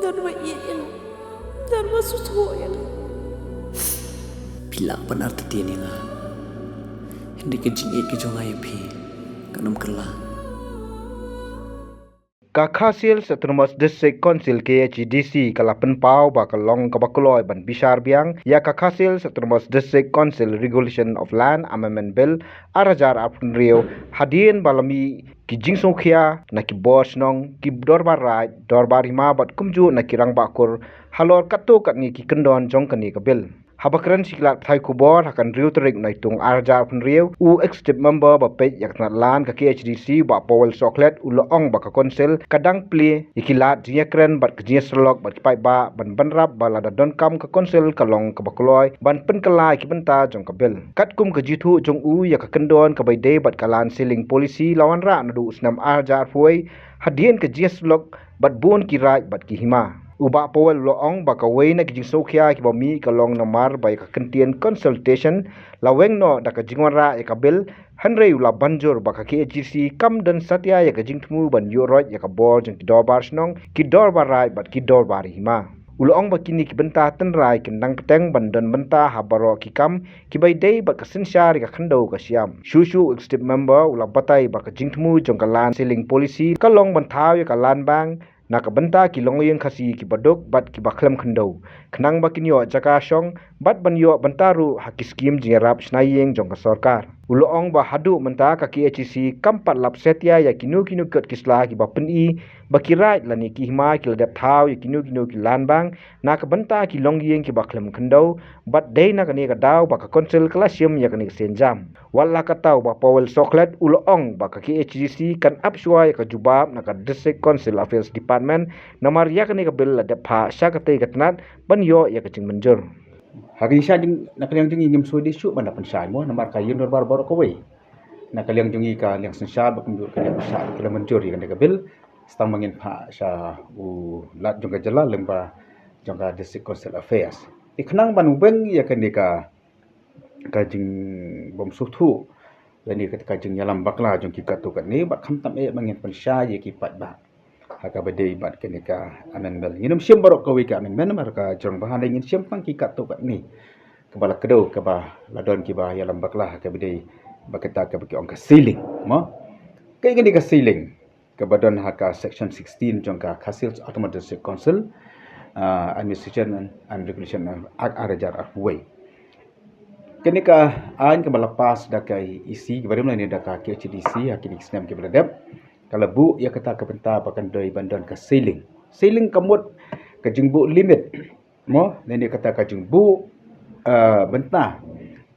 Darma iyan. Darma susuyan. Bila benar tetian yang hindi ka jingit ka jong ayapi kanam kerla. Kakhasil Autonomous District Council KHDC kalapan pau bakalong kabakuloy ban bisar biang ya Kakhasil Autonomous District Council Regulation of Land Amendment Bill arajar apun rio hadien balami ki jingsongkhia na ki bos nong ki dorbar rai dorbar hima bat kumju na ki rang bakur halor katto katni ki kendon jong kani ka bill habakran siklat thai kubor hakan riu terik naitung arjar pun riu u executive member ba pej yaknat lan ka KHDC ba powel soklet u loong ba ka konsel kadang pli ikilat jiakren bat kjia serlok bat pai ba ban banrap ba lada don kam ka konsel kalong ka bakloi ban pen kalai ki benta jong ka bel kat kum ka jitu jong u ya ka kendon ka bai de bat kalan sealing policy lawan ra nadu snam arjar fuai hadien ka jia serlok bat bon ki raj bat ki hima Uba powel loong baka wei na kijing sokhia ki bami kalong namar bai ka kentien consultation laweng no da ka jingwara e kabil hanrei ula banjur baka KHC kam dan satya ya ka jingtmu ban yoroj ya ka bor jeng ki dorbar snong ki dorbar rai bat ki dorbar hima Uloong bakini ki benta tenrai kendang peteng bandan benta habaro ki kam ki bai dei bak sensyar ka khando ka siam shushu executive member ula batai bak jingtmu jong kalan sealing policy kalong bantaw ya kalan bang na ka benta ki longyeng khasi ki badok bat ki baklem khando khnang bakinyo jaka shong bat banyo bantaru haki skim jingarap snayeng jong ka sarkar uloong ba hadu menta ka KHC kampat lap setia ya kinu ket kisla ki bapeni bakirai lani ki hima ki ladap thau ya kinu ki lanbang na ka benta ki longyeng ki baklem khando bat dei na kani ka daw ba ka konsel kalasium ya kani senjam walla ka taw ba powel soklet uloong ba ka KHC kan apshwa ya ka jubab na ka district council affairs department namar ya kani ka bil ladap pha syakate katnat banyo ya ka ching menjur Hari sya jing nak liang jing ngim so di syuk banda pensai mo namar kayin dor bar ko we nak liang jing ka liang sensal ba kunjur ka liang sya ka menjur kan ka bil stam mangin pha sya u lat jong ka jala lemba jong ka district council affairs ikhnang ban ubeng ya kan ka jing bom sutu lani ka jing yalam bakla jong ki ka tu kan ni ba kham tam e mangin pensai ye ki pat ba haka badai bat kenika amendment nginum siam barok kawi ka amendment mar ka jong bahan ingin siam pang ki kat tu kat ni kebala kedo ke bah ladon ki bah ya lambak lah ka badai bakata ka baki ong ka ceiling mo kai ngini ka ceiling ke badan haka section 16 jong ka Khasil Autonomous District Council administration and regulation act arajar way kenika an kebala pas dakai isi kebarim ni dakai KHDC hakini snam ke beradab kalau bu ia kata kebenta pakan doi bandan ke ceiling kamut ke jengbu limit mo dan dia kata ke jengbu benta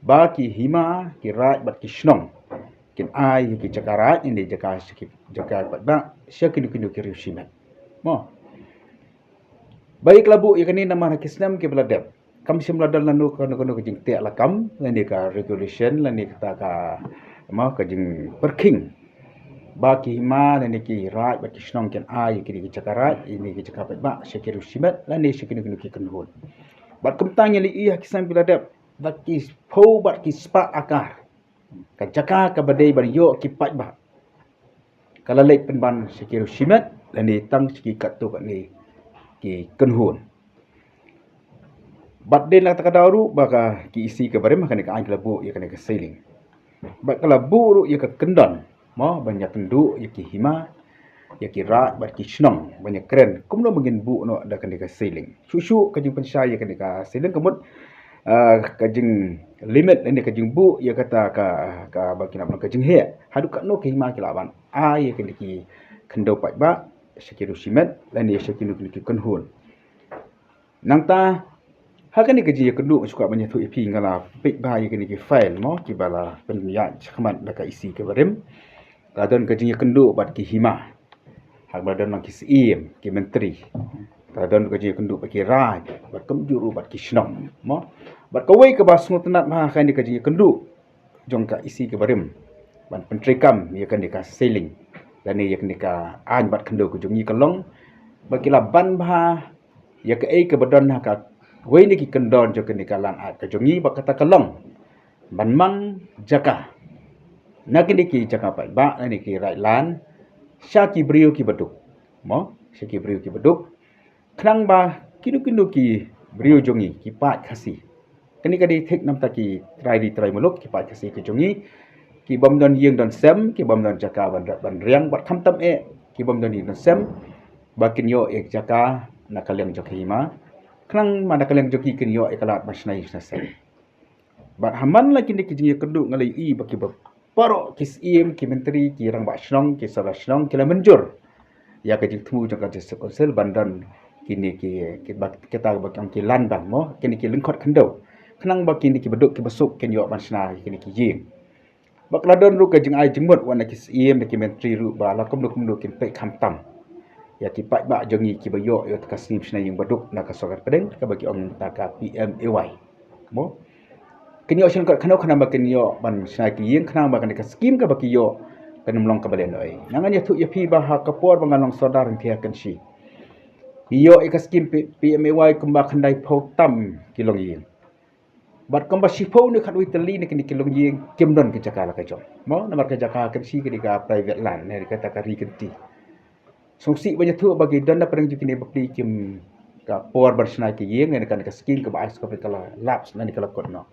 baki hima ki rat bat ki snong kin ai ki cakarat ini jaka bat ba syakin kinu ki rishimat mo baiklah bu ia kini nama kisnam ke beladap kam sim ladal lanu kono ke jeng te lakam dan dia ka regulation dan dia kata ka mo ke jeng parking baki hima dan ki rat baki snong ken ai ki cakarat ini ki cakapat ba syakir simat lan ni syakir ki kenhun bat kemtang yang li kisam biladap baki po bat ki spa akar ka jaka ka badai bar yo ki pat ba kala lek penban syakir simat lan ni tang ki kat tu kat ni ki kenhun bat den la takadaru baka ki isi ke bare makan ka ai labu ya kan ke sailing bat kala buru ya ka kendon mo banyak penduk yaki hima yaki rat bat ki snong banyak keren kumno mungkin bu no ada kan ka ceiling susu kajing pensai kan ka ceiling kemut kajing limit ini kajing bu ya kata ka bagi nak kajing he hadu kat no ke hima ki laban ai kan ki kendo pat ba syakiru simet dan dia syakiru ki kenhun nang ta hakan ni kajing kendu suka banyak tu ipi ngala pik ba ya kan ki file mo ki bala penlihat khmat da ka isi ke barem kadon kajing kendu bat ki hima hak badan nak ki sim ki menteri kadon kajing kendu bat ki raj bat kemjuru bat ki snong mo bat kawai ke bas ngutenat ma kan di kajing kendu jong ka isi ke barem ban menteri kam ya kan di ka sailing dan ni ya kan di ka an bat kendu ku jong ni kalong baki laban ba ya ke ai ke badan ka wei ni ki kendon jong kan di kalan at ka jong ni bat kata kalong ban mang jaka nakin ki jaka pai ba ni ki right lan syaki brio ki beduk mo syaki brio ki beduk Kenang ba kinu ki beriu jongi ki pat khasi. Kani kadi thik nam ta ki try muluk ki pat khasi ki jongi ki bom don yeng don sem ki bom don jaka ban riang bat kham tam ki bom don yeng don sem ba kin yo ek jaka nakaleng joki ma. Kenang ma nakaleng joki kin yo ekalat masnai sem. Bat haman la kini ki jingi keduk ngalai I ba ki ba paro ki sim ki menteri ki rang ba shnong ki sabra shnong ki la menjur. Ya ka jing temu jaka jesa konsel bandan kini kita bakang ki lan bang mo kini ki lengkot kendau kenang ba kini ki beduk ki besuk ken yo mansna kini ki ying bak ladon ru ka jing ai jingmut wan ki sim ki menteri ru ba la kum kin pe kham tam ya ki pat ba jongi ki ba yo ka sim sna ying beduk na ka sokat pedeng ka bagi ong ta ka PMAY mo kini yo shin ka khanau khana ba kini yo ban sna ki ying khana ba kan ka skim ka ba ki yo kan mlong ka balen oi nangan ya thu ya phi ba ha ka por ba ngalong sodar thia kan shi iyo ika skim PMAY kumba khandai phau tam kilong yin bat kumba shipau ni khatwi tali ni kini kilong yin kimdon ke jakala ka jom mo namar ka jaka kan si ke ka private land ne ka ta ka ri kenti songsi banyak thu bagi dana perang jukini bakti kim ka por bersna ke yin ne kan ka skim ka bais ka kala laps nani kala kot no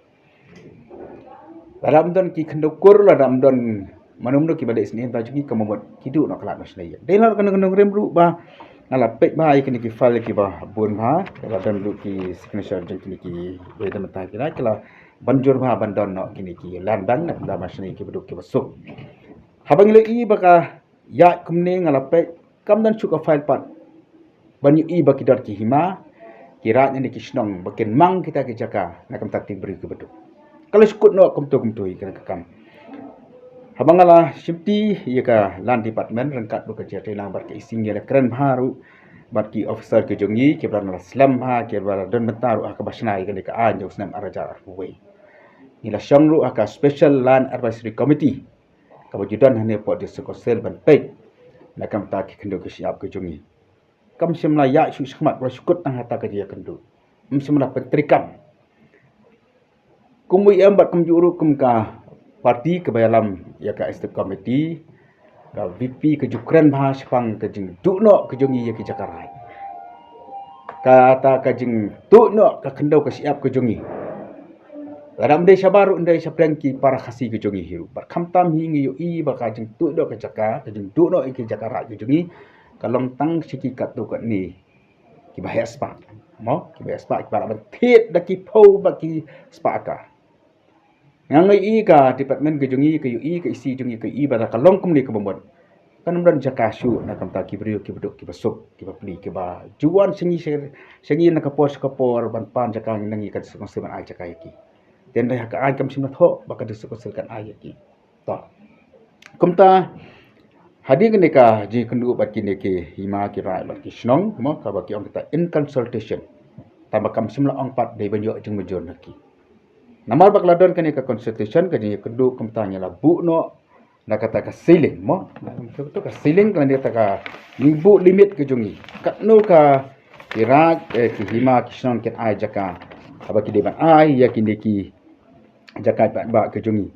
dalam don ki khandokur la dalam don manum do ki balik sini ta juki kamot kidu no kala masna yin delar kan remru ba ngala pek ba ai kini ki file ki ba bun ba kala dan lu ki signature jeng kini ki beda mata kira kala banjur ba bandon no kini ki lan ban nak da masni ki beduk ki besuk habang le I baka ya kumne ngala pek kam dan chuka file pat banyu I baki dar ki hima kira ni ki snong bakin mang kita ki jaka nakam tak beri ki beduk kalau skut no kumtu kena kam habangala shifti yaka land department rangkat bu kerja telang bar ke ising ya keren baru bar ki officer ke jongi ke berana slam ha ke berana don mentaru ka basnai ke ka an jong snam araja arway ila shangru aka special land advisory committee ka bajudan hane po de sekosel ban pe nakam ta ki kendo ke siap ke jongi kam simla ya su skhmat ro skut tang hata ke dia kendo simla pentrikam kumui ambat kum juru kum ka parti kebayalam ya ka estate committee ka VP ke jukran bah sepang ke jing dukno ke jongi ya ki jakarai kata ka jing dukno ka kendau ke siap ke jongi dalam desa baru ndai saprang ki para khasi ke jongi hiru par khamtam hingi yo I ba ka jing dukno ke jaka ke jing dukno ki jakarai ke jongi kalong tang siki kat tu kat ni ki bahaya spa mo ki bahaya spa ki para ban thit da ki phau ba ki spa ka ngangai I ka department ke jongi ke UI ke isi jongi ke I bara kalong kum ni ke bombon kan mdan jakashu na kam ta ki brio ki beduk ki besuk ki bapli ki ba juan sengi na ka por ban pan jakang nangi ka sukong seban ai jakai ki den dai ka ai kam simna tho ba ka sukong selkan ai ki to kum ta hadi ke ka ji kendu bat ki ne ke hima ki rai bat ki snong mo ka ba ki ong kita in consultation tambah kam simla ong pat dei banyo jeng mejor naki namar bak ladon kani ka constitution ka jing kedu kumtanya la bu no nak kata ka ceiling mo tu ka ceiling kan dia taka bu limit ke jongi kat no ka irak ki hima kisnon ket ai jaka aba ki deban ai ya ki neki jaka ba ke jongi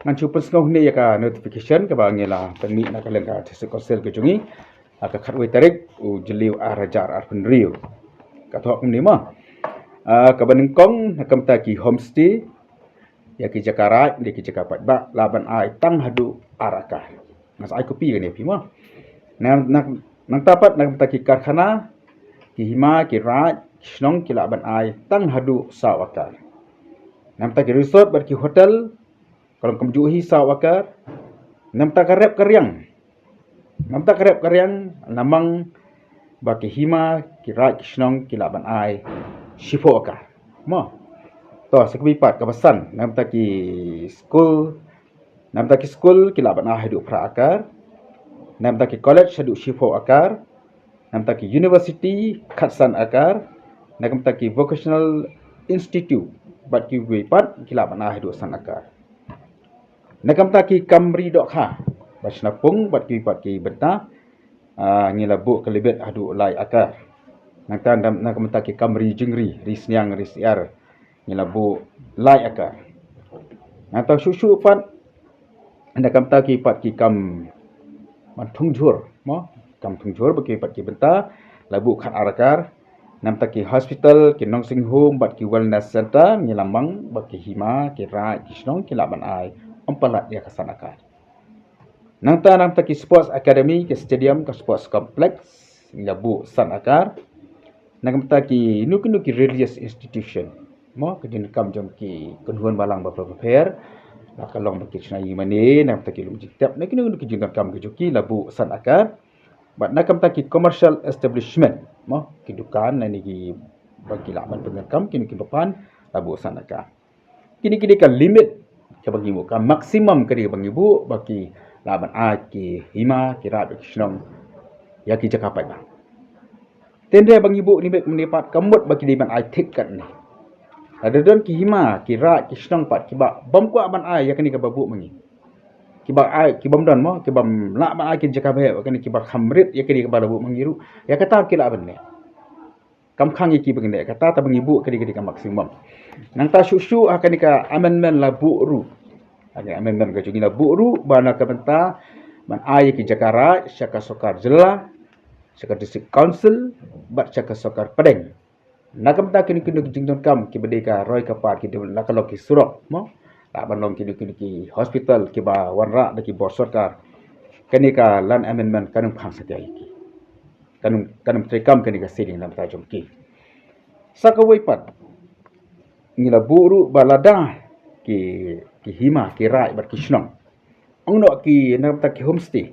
nan chu pesno ne ya ka notification ka ba ngela penmi nak kalen ka sel ke jongi aka khatwe tarik u jeliu arajar arpun rio ka thok ni ma ka baning kong nakam ta ki homestay ya ki jakarai de ki jakapat ba laban ai tang hadu araka nas ai kopi kan pi ma nang tapat nak ta ki karkhana ki hima ki raj snong ki laban ai tang hadu sawakar nam ta ki resort bar ki hotel kalau kemjuhi sawakar nam ta karep karyang namang ba ki hima ki raj snong ki laban ai shifoka mo to sekbipat kapasan nam ta ki school kila bana hidup pra akar nam ta ki college hidup shifo akar nam ta ki university khatsan akar nam ta ki vocational institute bat ki wipat kila bana hidup san akar nam ta ki kamri dok kha basna pung bat ki benta ngila bu kelibet hadu lai akar nam ta ki kamri jingri risnyang risiar nilabu lai akar atau susu pat anda kam ta ki pat ki kam man thungjur mo kam thungjur baki pat ki benta labu khat arakar nam taki hospital ki nursing home bat ki wellness center ni lamang baki hima ki rai ki snong ki laban ai ompalat ya kasanakai nam taki sports academy ki stadium ka sports complex yabu san akar nam taki nuki religious institution mo ke din kam jom ki kunhuan balang ba prepare la kalong baki chnai mane nam taki lum jiktap nak nuki jingkan kam ke joki labu san akar bat nakam taki commercial establishment mo ki dukan na ni ki bagi laban pengkam kini ki papan labu sanaka kini kan limit ke bagi bu kan maksimum ke dia bagi bu bagi laban a ki hima ki rat ki snong ya ki jakapai bang tendre bagi bu limit mendapat kamut bagi dia ban ai tik kan ni ada don ki hima ki rat ki snong pat ki ba bom ku ban ai ya kini ke babu mangi kibak ai kibam don mo kibam la ba ai kin jakabe kan kibak hamrit ya kini ke babu mangiru ya kata ki la ban ne kam khang iki begini kata ta bangibu kedi ka maksimum nang ta syusyu akan ka amendment la bu'ru ada amendment ka jungi la bu'ru bana ka benta man ai ki jakara syaka sokar jela syaka district council bat syaka sokar padeng nakam ta kini jingdon kam ki bedeka roy ka par ki la kalok ki surok mo la balong ki hospital ki ba wanra da ki bor sarkar kani ka land amendment kanung phang satia iki kanum trekam kani ka siding nam ta jomki sakawai pat ngila buru balada ki hima ki rai bar ki snong ongno ki nam ta ki homestay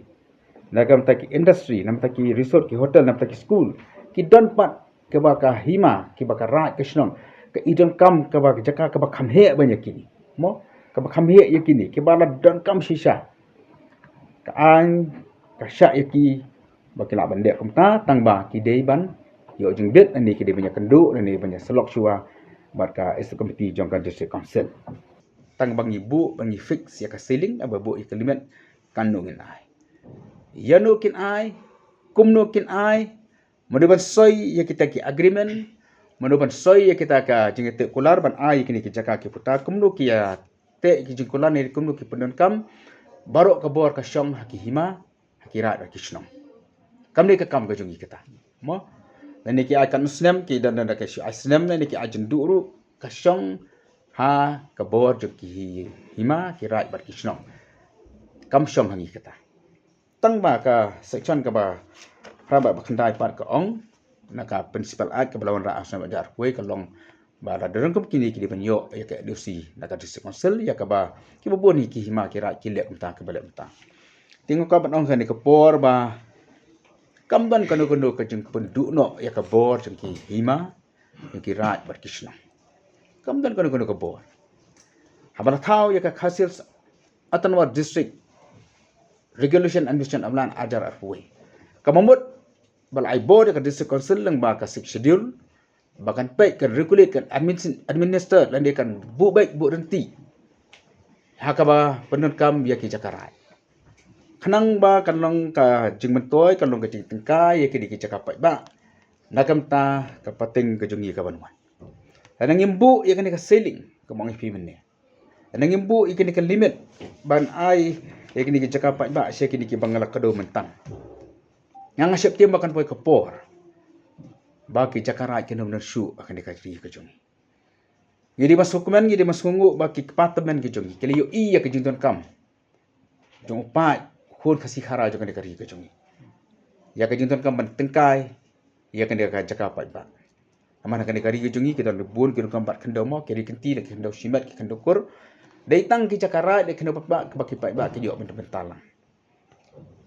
nagam ta ki industry nam ta ki resort ki hotel nam ta ki school ki don pat ke ba ka hima ki ba ka rai ki snong ka idon kam ka ba jaka ka ba kham he banyak kini mo ka ba kham he yakini ki ba la don kam shisha ka an ka sha yaki baki la bande kumta tangba ki dei ban yo jing bet ani ki dei banyak kendu ani banyak selok shua barka is committee jongkan district council tang bangi bu bangi fix ya ka ceiling ababu ya kalimat kanungin ai ya no kin ai kumno kin ai modoban soy ya kita ki agreement modoban soy ya kita ka jingete kular ban ai kini ki jaka ki puta kumno ki ya te ki jingkular ni kumno ki pendon kam baru ka bor ka syong haki hima hakira da kishnong kam ni ka kam ka jungi kita mo dan ni ki akan muslim ki dan ka syu islam ni ki ajun duru ka syong ha ka bor jo ki hima ki rai bar kishnong kam syong hangi kita tang ba ka section ka ba raba ba khandai par ka ong na ka principal at ka balawan ra asna ba dar kuai ka long ba da dereng kum kini ki di banyo ya ka dosi na ka district council ya ka ba ki bo ni ki hima ki rai ki le umta ka bale umta tingo ka ban ong kan ni ka por ba kamban kanu ka jeng penduk no ya ka bor jeng ki hima ki rai bar kishnong kamdan kanu ka bor habara thau ya ka khasil atanwar district regulation and mission amlan ajar arway kamamut bal ai board ka district council lang ba ka six schedule bahkan baik kan regulate kan administer dan dia kan bu baik bu renti hakaba penun kam ya ki jakarai khanang ba kan long ka jing mentoy kan long ka jing tengkai ya ki di ki jakapai ba nakam ta ka pating ka jungi ka banwan anang imbu ya kan ka ceiling ka mong fi men ne anang imbu ya kan ka limit ban ai ya kan ki jakapai ba sia ki ki bangala ka do mentang yang asyap tiam akan poi kapor bagi jakarai ki nom syu akan dikajri ka jungi jadi masuk men jadi masungu bagi department ki jungi kali yo iya ka jington kam jong upai hun kasih hara jangan dikari ke jungi ya ka jington kam ban tengkai ya kan dia ka jakapai ba aman akan dikari ke jungi kita lebun ki kam bat kendo mo kiri kenti dak kendo simat ki kendo kur dai tang ki jakarai dak kendo ba ka baki pai ba ki yo bentar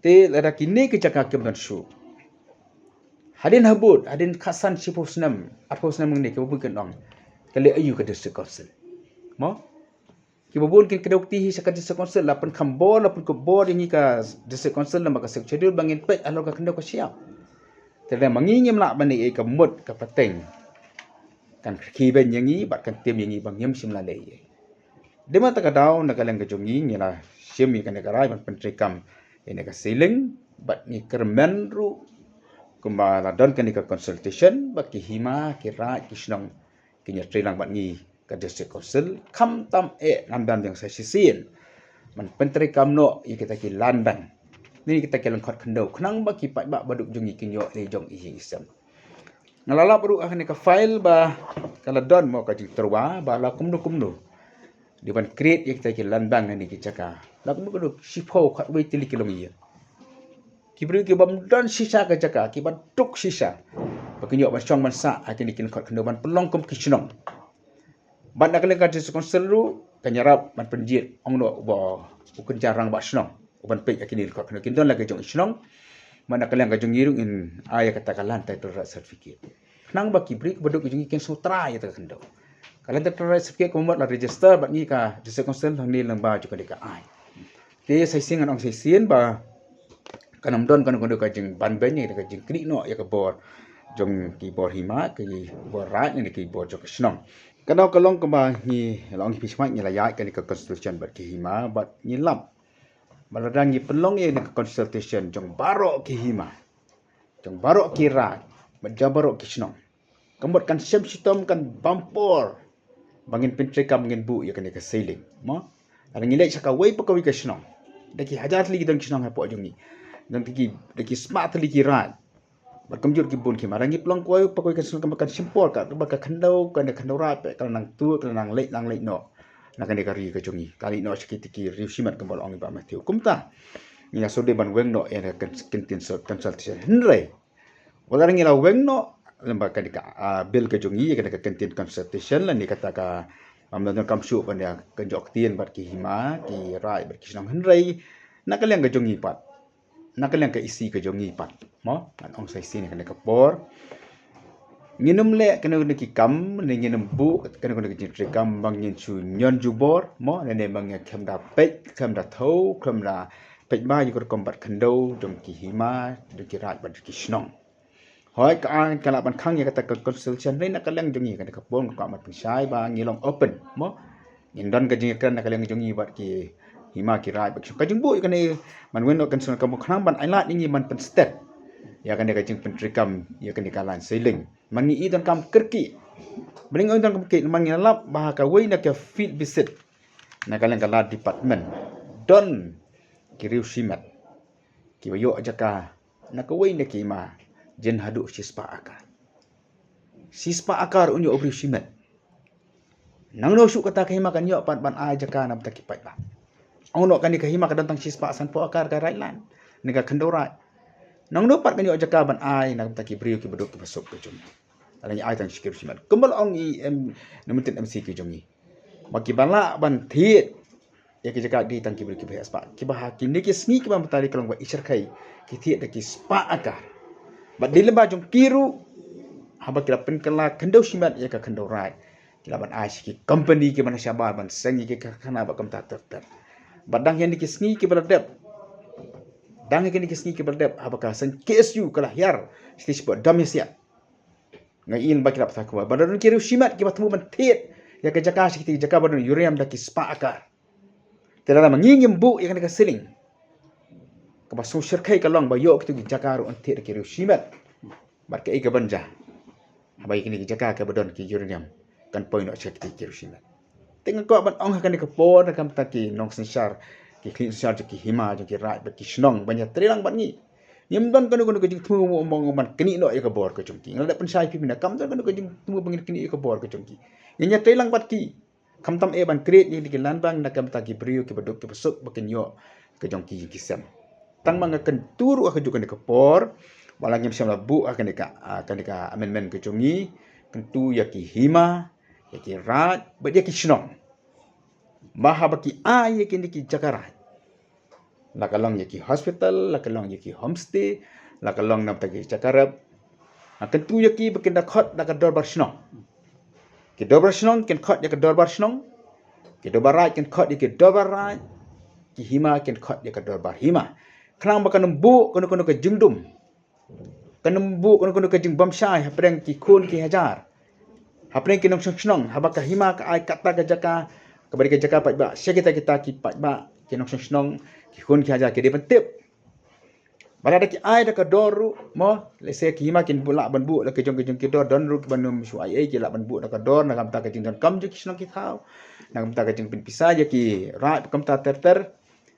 te ada kini ki jakak ke ban syu hadin habut hadin khasan sipusnam atpusnam ni ke bukan ong kali ayu ke district council mo ki babun kin kedokti hi sakat district council lapan khambor lapun ko bor ini ka district council lam ka schedule bangin pek alo ka kendo ko siap tele mangingim la bani e ka mut ka pateng kan ki ben yangi bat kan tim yangi bangim simla le dema ta ka daw na kaleng ka jongi ni la simi kan ka rai ban pentri kam ini ka ceiling bat ni kermen ru kumba la don kan ka consultation baki hima kira kisnong kinya trilang bat ni ka district council kham tam namdan yang saya sisin man pentri kam no i kita ki landang ni kita ki langkot kendo khnang ba ki pai ba baduk jungi kinyo ni jong i isam Ngalala baru akan ka file ba kala don mo ka jing terwa ba la kumnu di ban create yang kita ke landbang ni ki caka la kumnu sipo khat wei tili kilomia ki beri ki bam don sisa ka caka ki ban tuk sisa ba ki nyok ban chong ban sa akin kin khat kendo ban pelong kum ki chnong ban nak le ka dis konselu ka nyarap ban penjit ong no ba ukun jarang ba chnong ban pe akin khat kendo kin don la ka jong chnong mana kalian kajung irung in ayah katakan title right certificate. Nang baki break beduk kajung ikan sutra ya terkendau. Kalian title right certificate komot lah register bat ni ka jasa konsen hang ni lamba juga deka ai. Dia saya singan orang saya sien ba kanam don kan kondo kajung ban benye kajung klik no ya ke bor jong keyboard hima ke bor right ni keyboard jok snong. Kanau kalong kemba ni long hi pismak ni layak kan ke constitution bat ki hima bat ni lam. Maladangi pelong ye nak consultation jong barok ki hima. Jong barok ki rat, majam barok ki snong. Kambot kan sem sistem kan bampor. Bangin pentreka bangin bu ya kan ke sailing. Mo. Ada ngilek saka wei pakawi ke snong. Daki hajar li dong snong ha po jong ni. Dan daki smart li ki rat. Berkamjur ki bun ki marangi pelong ko pakawi ke snong kan simpor ka ba ka khandau kan khandau rat pe kan nang tu kan nang lek no. Nak kena kari ke jongi kali no sikit ki riusimat kembal ong ba Matthew kumta ni aso de ban weng no ena kentin consultation henry wala ngi la weng no lamba ka dika bill ke jongi kena ke kentin consultation la ni kata ka amna kam su ban ya kenjok tien bat ki hima ki rai bat ki snang henry nak kalian ke jongi pat nak kalian ke isi ke jongi pat mo an ong sai sini kena ke por nginum le kena ki kam ne nginum bu kena ki jin kam bang nyin chu nyon ju bor mo ne bang kem da pe kem da thau kem da pe ba yu ko kombat khando dong ki hima de ki rat ba ki snong hoi ka an kala ban khang ya kata consultation ne na kalang jong ni kena ka pon ka mat sai ba ngilong open mo nyin don ka jing kan na kalang jong ni ba ki hima ki rat ba ka jing bu kena man wen no kan sun kam khang ban ai lat ni man pen step ya kan dia kajing pentrikam ya kan dikalan sailing mangi idan kam kerki bring on kam ke mangi lap bah ka wei na ke field visit na kalian kala department don kiriu simat ki bayo ajaka na ka wei na ki ma jen hadu sispa akar unyo obri simat nang no su kata kahima kan yo pan ajaka na taki pai ba ono kan ni kahima ka dantang sispa san po akar ka railan ni ka khandorai nang no pat kan yo ajaka ban ai na taki brio ki beduk ki besok ke jom alai ai tang sikir simat kembal ong i em namentin MC ki jongi maki bala ban thiet ya ki jaka di tang ki brio ki bhas pa ki bah ki ni ki sni ki ban tali kalong ba isar khai ki thiet de ki spa akar ba dilba jong kiru haba ki pen kala khandau simat ya ka khandau rai ki ban ai ki company ki ban syaba ban sengi ki khana ba kam ta ter badang yang ki sni ki berdep dang kini kisni ke berdep apakah sen KSU kalah yar stage buat damisia ngain baki dapat aku badan kiri simat ki batmu mentit ya ke jaka sikiti jaka badan uriam daki spa akar tidak ada mengingim bu yang ka seling ke basu syirkai kalong ba yok tu jaka ru entit kiri simat bar ke ke banja abai kini jaka ke badan ki uriam kan point nak sikiti kiri simat tengok ko ban ong kan ke pon kan taki nong sensar ki clean charge ki hima ki rat ki snong banyak trilang ban ni yem don kan ko jing tu mo man kini no ya ka bor ka chungki ngal da pen sai pi mina kam don kan ko jing tu bangin kini ka bor ka chungki nya trilang bat ki kam tam e ban create ni ki lan bang na kam ta ki brio ki baduk ki besuk bakin yo ka chungki ki sem tang mang kan turu ka jukan ka bor walang yem sem la bu akan ka amendment ka chungi kan tu ya ki hima ya ki rat ba ya ki snong maha baki ai ya ki jakarat lakalong yaki hospital, lakalong yaki homestay, lakalong nam tagi cakarab. Akan tu yaki berkenda khot nak dorbar snong. Ki dorbar snong ken khot yak dorbar snong. Ki dorbar rai ken khot yak dorbar rai. Ki hima ken khot yak dorbar hima. Kram bakan nembu kono ke jingdum. Kan nembu kono ke jing bamsai hapreng ki khun ki hajar. Hapreng ki nong snong habaka hima ka ai kata ka jaka kabari ka jaka pat ba. Sekita kita ki pat ba ki nong snong ki khun ki hajar ki dia pentip bala dak ai dak doru mo le se ki ma kin bula ban bu dak jong ki dor don ru ki banum su ai ki la ban bu dak dor na kam ta ka jing don kam ju ki snong ki thau na kam ta ka jing pin pisa je ki rat kam ta ter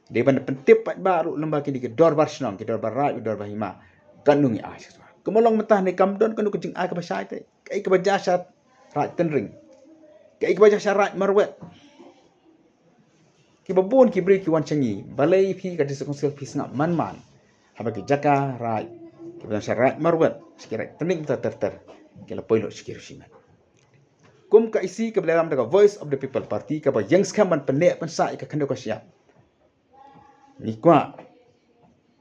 dia ban pentip pat ba ru lemba ki dor bar snong ki dor bar rat dor bar hima kanung ai Kemolong mentah ni kamdon kan kejing ai ka basai te. Kai ka baja syat raj tenring. Kai ka baja syarat marwet. Ki babun ki beri ki wan cengi. Balai pi ka disuk konsel pi sengap man. Haba ki jaka raj. Ki baja syarat marwet. Sekira tening ter. Ki la poilot sekira siman. Kum ka isi ke dalam daga Voice of the People Party ka ba yang skaman penek pensa ka kendo ka siap. Ni kwa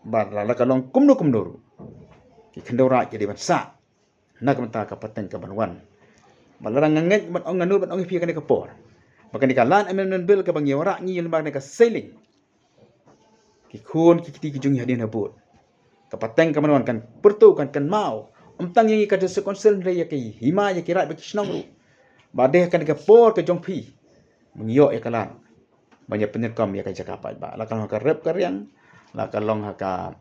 ba la ka long kumno ki kendo ra ki di pensa. Nak menta ka pateng ka banwan. Malarang nganget ban ong nganu ban ong pi ka ni ka por. Maka ni ka lan amendment bill ka bang yawara ngi lembaga ka sailing. Ki khun ki kiti ki jungi hadin habut. Ka pateng ka banwan kan pertu kan mau. Tang yang ka desa konsel raya ki hima ya ki rai ba ki snong ru. Badeh kan por ke jong pi. Mengiok ya kalan. Banyak penyerkam ya kan cakap ba. La kan ka rep karyang, la kan long ka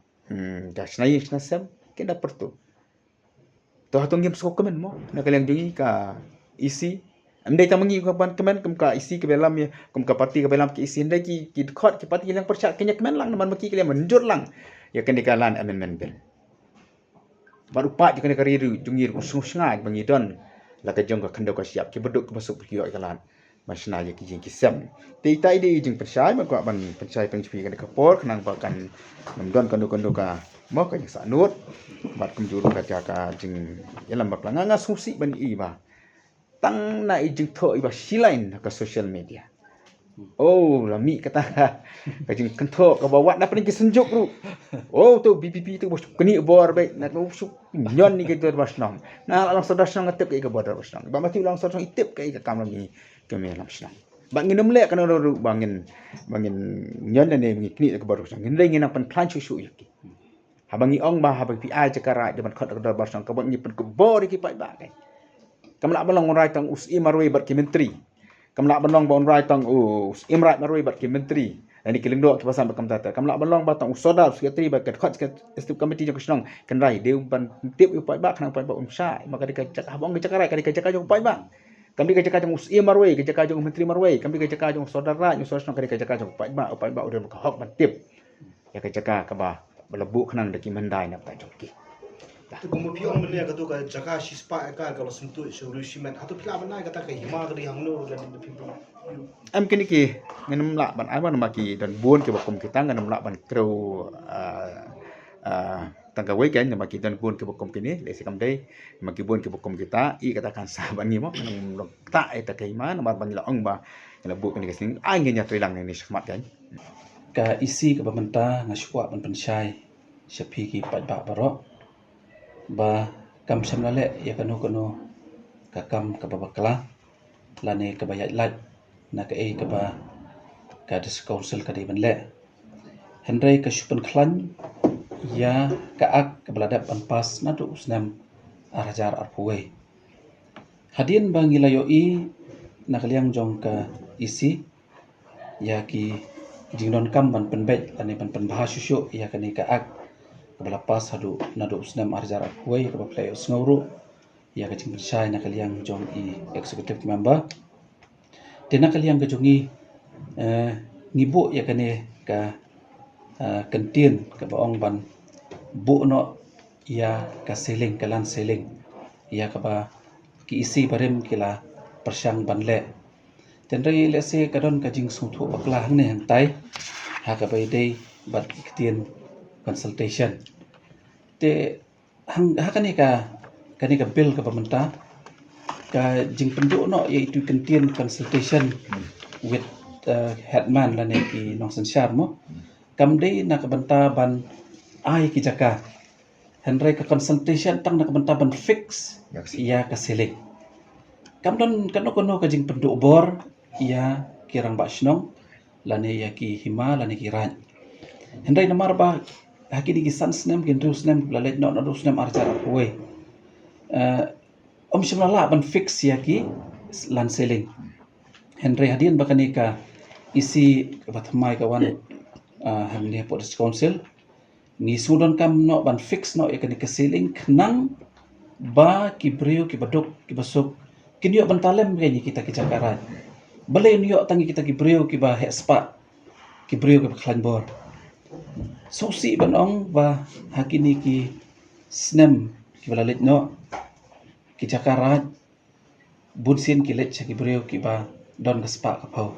snai snasem kena pertu. To hatung game so komen mo. Na kalang jungi ka isi. Andai ta mengi ka ban komen kum ka isi ke dalam ya, kum ka parti ke dalam ki isi andai ki khot ki parti yang percak kenya komen lang naman maki kalian menjur lang. Ya kan dikalan amendment bill. Baru pak jika ka riru jungi usung-sungai bangidon. Laka jong ka kendo ka siap ki beduk masuk ki yo ikalan masna ye ki jing ki sem te tai di jing persai ma ka ban persai pengpi ka ka por kenang ba kan namdon kendo ka mo ka sa nut bat kum juru ka ka jing yalam ba planga susi ban i ba tang na i jing tho i ba silain ka social media. Oh, lami kata ka jing kento ka bawa na pening ki senjuk ru. Oh, tu BPP tu bos keni bor baik nak usuk nyon ni kita basnong. Nah, lang sadah senang ngatip ke bor basnong. Ba mati lang sadah itip ke kam lagi ke me lam senang. Bangin nemlek kan ru bangin nyon ne ngi kni ke bor basnong. Ngin ngin pan plan susu yaki. Habangi ong ba habang pi ai cakara depan khot ke basnong ka bangi pen ke bor ki pai ba kai. Kam lak balong rai tang usi marwe bar ki menteri. Kamlak balong ba on rai tang imrat marwe bat ki menteri ani kileng dok ki pasan bakam tata kamlak balong ba tang usoda sekretari ba kat khot stip committee jong snong kan rai deu ban tip u pai ba khang pai ba sai maka dika cak habong dika rai ka dika jong pai ba kam dika cak jong usi marwe ka cak jong menteri marwe kam dika cak jong saudara nyu snong ka dika cak jong pai ba udah ka hok ban tip ya ka cak ka ba belebu khang deki mandai na pa jong ki. Tu kamu pion beli agak tu kan jaga sispa kan kalau sentuh solusiman atau pila benar kata ke hima dari yang nur dan lebih Am kini ki nganam lak ban aiwan maki dan buon ki bakum kita nganam lak ban kru tangga weekend maki dan buon ki bakum kini lesi kam dai maki buon ki bakum kita i katakan sahabat ni mo nang lok ta eta kai ma namar ban la ong ba la bu kini kesing ai ngenya trilang ni smat kan ka isi ka bamenta ngaswa ban pensyai sepi ki pat ba barok ba kam samlale ya kanu ka kam ka babakla lane ka bayat lat na ka ka ba ka dis council ka di banle henry ka supan klan ya ka ak ka beladap ban pas na du usnam arajar arpuwe hadin bangilayo i na kaliang jong ka isi ya ki jingdon kam ban penbet lane ban penbahas susuk ya kani ka ak kebelapas hadu nadu usnam arjar arpuwe ka play usnguru ya ka jing pensai na kaliang jong i executive member tena kaliang ka jongi ngibu ya kane ka kentien ka baong ban bu no ya ka seling kalan seling ya ka ba ki isi barem kila persyang banle tenri lese kadon ka jing sungthu bakla hang ne hang tai ha ka bai dei bat kitien consultation te hang ha kani ka bill ka pemerintah ka jing penduk no iaitu kentien consultation with headman la ne ki nong sensyar mo kam dei na ka banta ban ai ki jaka henry ka consultation tang na ka banta ban fix ya ka seling kam don kano ka jing penduk bor ya kirang ba snong la ne ya ki hima la ne ki ran henry namar ba hakini ki sansnem kin rusnem la let no rusnem arjar apwe shimlala ban fix ya ki lan seling henry hadin bakani ka isi batmai kawan hamni police council ni sudon kam no ban fix no yakani ka seling nang ba ki brio ki baduk ki basuk kinyo ban talem kay kita ki cakaran balay niyo tangi kita ki brio ki ba hespa ki brio ki klan bor susi banong ba hakini ki snem balalit no ki cakarat bunsin ki let ki breu ki ba don ka spa ka pau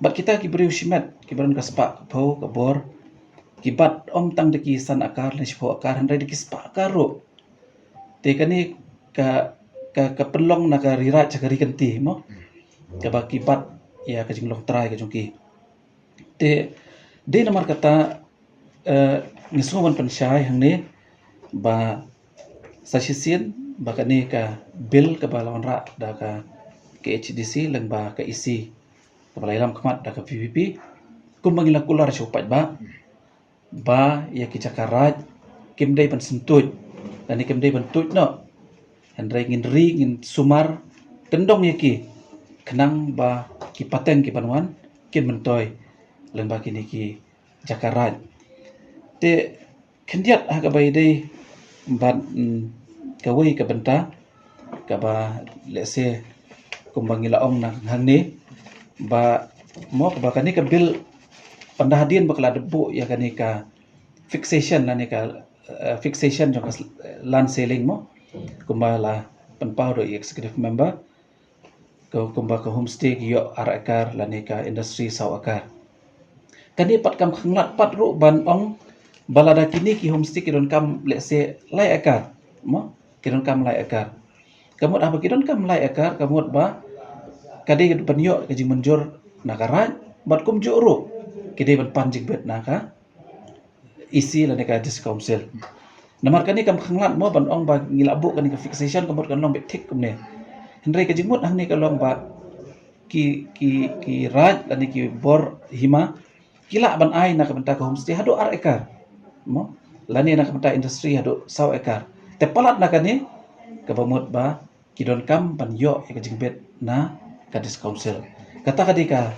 bat kita ki breu shimet ki don ka spa ka pau ka bor ki bat om tang de ki san akar le shpo akar handai de ki spa karo te kani ka pelong na ka rira cakari kanti mo ka ba ki bat ya ka jinglong try ka jongki te de namar kata ngisongan pensyai hang ni ba sa sisien ba kani ka bill ka ba lawan ra da ka HDC lang ba ka isi ka ba ilam kamat da ka PPP kum mangila kular chupat ba ya ki cakarat kim dai pan sentuj dan kim dai pan tuj no handrai ngin ri ngin sumar kendong ya ki kenang ba ki pateng ki panwan kin mentoy lang ba kini ki cakarat te kendiat ha ka bai dai ban kawai ka benta ka ba lese kumbangila ong na hang ni ba mo ka ba kani ka bil pandahadian bakala debu ya kani ka fixation nani ka fixation jong land selling mo kumbala penpau do executive member kumba ka homestay yo arakar lani ka industry saw akar kani pat kam khanglat pat ru ban ong balada kini ki homestay ki don kam lese lai akar mo ki don kam lai akar kamut apa ki don kam lai akar kamut ba kadi panyo ka jing menjur nakaran bat kum juru kidi ban panjing bet naka isi la neka dis council namar kani kam khanglat mo ban ong ba ngilabu kani ka fixation kamut kan long bet thik kumne hendrai ka jingmut hang ni ka long ba ki raj lani ki bor hima kila ban ai na ka benta ka homestay hado ar ekar mo lani na ka benta industry hado saw ekar te palat na kani ka bamut ba kidon kam ban yo ka jingbet na ka dis council kata kadi ka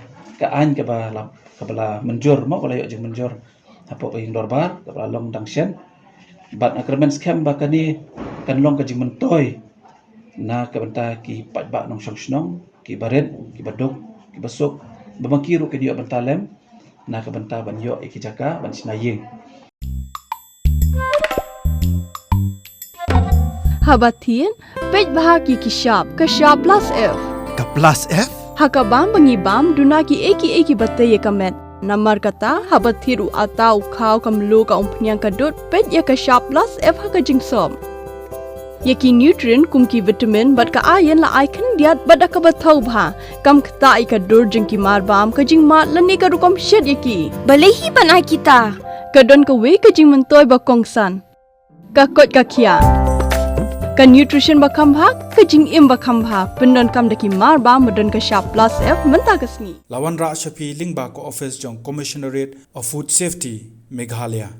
an ka bala menjur mo kala yo jing menjur apo ing dorbar ka bala long dangshen bat agreement scam ba kani kan long ka jing mentoy na ka benta ki patba nong song ki baret ki badok ki basok bamakiru ki dio bentalem na ka benta ban yo ki jaka ban sinaying Habatin, pej bahagi ki shop plus F. Ka plus F? Hakabam bangibam duna ki eki batay kamet. Namar kata habathiru atau kau kamlu ka umpnyang kadut pej ya ka shop plus F haka jingsom. Yaki nutrient kum ki vitamin bat ka ayan la icon diat bat ka bathau bha kam khta ka dur jing ki marbam ka jing mat lani ka rukom shed yaki. Balehi banai kita. Kadon ka we ka jing mentoy ba kongsan. Ka kot ka kia. Ka nutrition ba khambha ka jing im ba khambha pendon kam daki mar ba modon ka shop plus F menta kasni Lawan Ra Shafi Lingba ko office jong Commissionerate of Food Safety Meghalaya